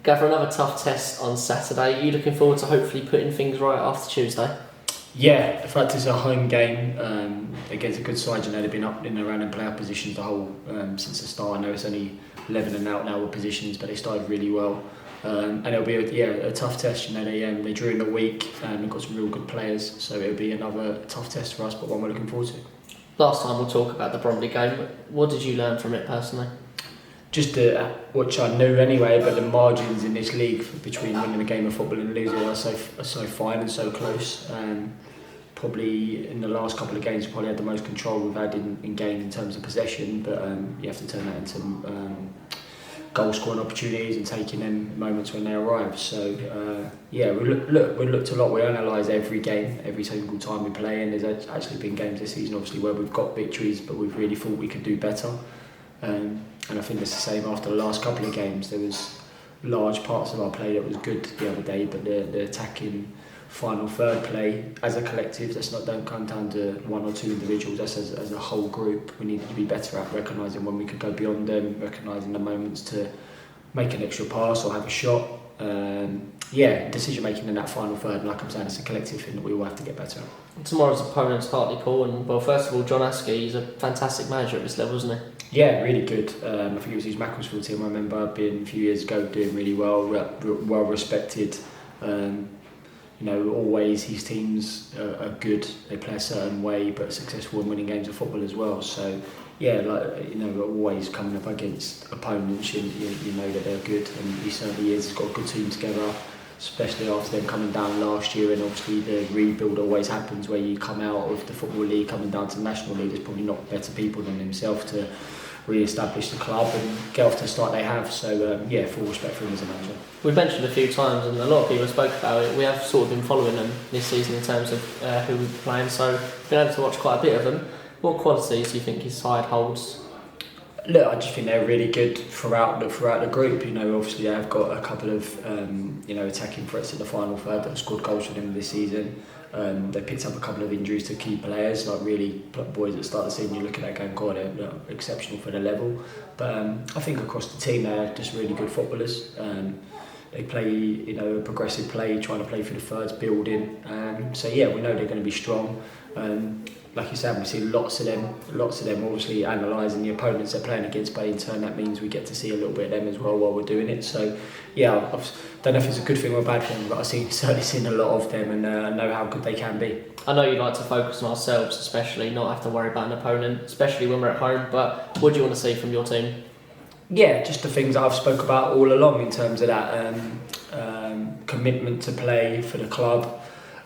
Go for another tough test on Saturday. Are you looking forward to hopefully putting things right after Tuesday? Yeah, the fact it's a home game against a good side. They've been up in and around in playoff positions the whole since the start. I know it's only 11 and out now with positions, but they started really well. And it'll be a tough test. They drew in the week and they've got some real good players, so it'll be another tough test for us, but one we're looking forward to. Last time we'll talk about the Bromley game. What did you learn from it personally? Just which I knew anyway, but the margins in this league between winning a game of football and losing are so fine and so close. Probably in the last couple of games, we probably had the most control we've had in games in terms of possession, but you have to turn that into goal scoring opportunities and taking them moments when they arrive. So we looked a lot. We analyse every game, every single time we play, and there's actually been games this season, obviously, where we've got victories, but we've really thought we could do better. And I think it's the same after the last couple of games. There was large parts of our play that was good the other day, but the attacking final third play as a collective, don't come down to one or two individuals, that's as a whole group. We needed to be better at recognising when we could go beyond them, recognising the moments to make an extra pass or have a shot. Decision making in that final third, and like I'm saying, it's a collective thing that we all have to get better at. Tomorrow's opponent's Hartlepool, and well, first of all, John Askey, he's a fantastic manager at this level, isn't he? Yeah, really good. I think it was his Macclesfield team. I remember being a few years ago doing really well respected. Always his teams are good. They play a certain way, but successful in winning games of football as well. So, always coming up against opponents, you know that they're good, and he certainly is. He's got a good team together, especially after them coming down last year. And obviously the rebuild always happens where you come out of the Football League, coming down to the National League. There's probably not better people than himself to re-establish the club and get off to the start they have. So full respect for him as a manager. We've mentioned a few times, and a lot of people spoke about it. We have sort of been following them this season in terms of who we're playing, so we've been able to watch quite a bit of them. What qualities do you think his side holds? Look, I just think they're really good throughout the group. Obviously they have got a couple of attacking threats in the final third that have scored goals for them this season. They picked up a couple of injuries to key players, like really boys at the start of the season. You look at that going, God, they're exceptional for the level. But I think across the team they're just really good footballers. They play, progressive play, trying to play for the thirds, building. We know they're going to be strong. Like you said, we see lots of them obviously analysing the opponents they're playing against, but in turn that means we get to see a little bit of them as well while we're doing it. So I don't know if it's a good thing or a bad thing, but I've certainly seen a lot of them, and I know how good they can be. I know you like to focus on ourselves especially, not have to worry about an opponent, especially when we're at home, but what do you want to see from your team? Yeah, just the things that I've spoke about all along in terms of that commitment to play for the club,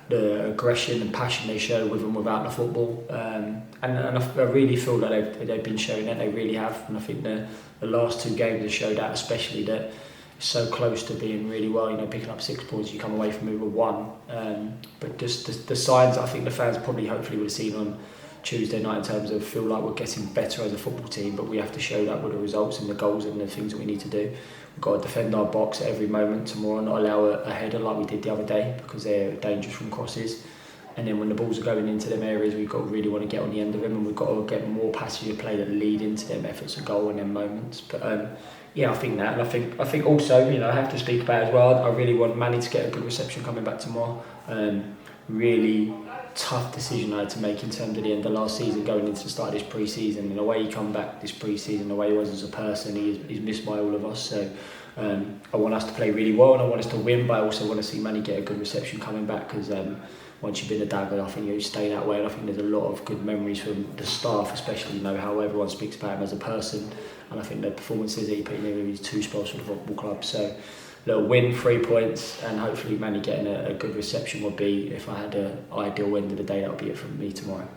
the aggression and passion they show with and without the football, and I really feel that they've been showing that. They really have, and I think the last two games have showed that, especially that it's so close to being really well. Picking up 6 points, you come away from it with one, but just the signs I think the fans hopefully would have seen on Tuesday night in terms of feel like we're getting better as a football team, but we have to show that with the results and the goals and the things that we need to do. We've got to defend our box at every moment tomorrow, not allow a header like we did the other day, because they're dangerous from crosses. And then when the balls are going into them areas, we've got to really want to get on the end of them, and we've got to get more passages of play that lead into them efforts of goal and them moments. But I think that, and I think also, I have to speak about as well, I really want Manny to get a good reception coming back tomorrow. Really tough decision I had to make in terms of the end of last season, going into the start of this pre-season, and the way he come back this pre-season, the way he was as a person, he's missed by all of us. So I want us to play really well, and I want us to win, but I also want to see Manny get a good reception coming back, because once you've been a dagger, I think you stay that way, and I think there's a lot of good memories from the staff, especially how everyone speaks about him as a person, and I think the performances that he put in there, he's 2 spells for the football club. So little win, 3 points, and hopefully Manny getting a good reception would be, if I had an ideal end of the day, that would be it from me tomorrow.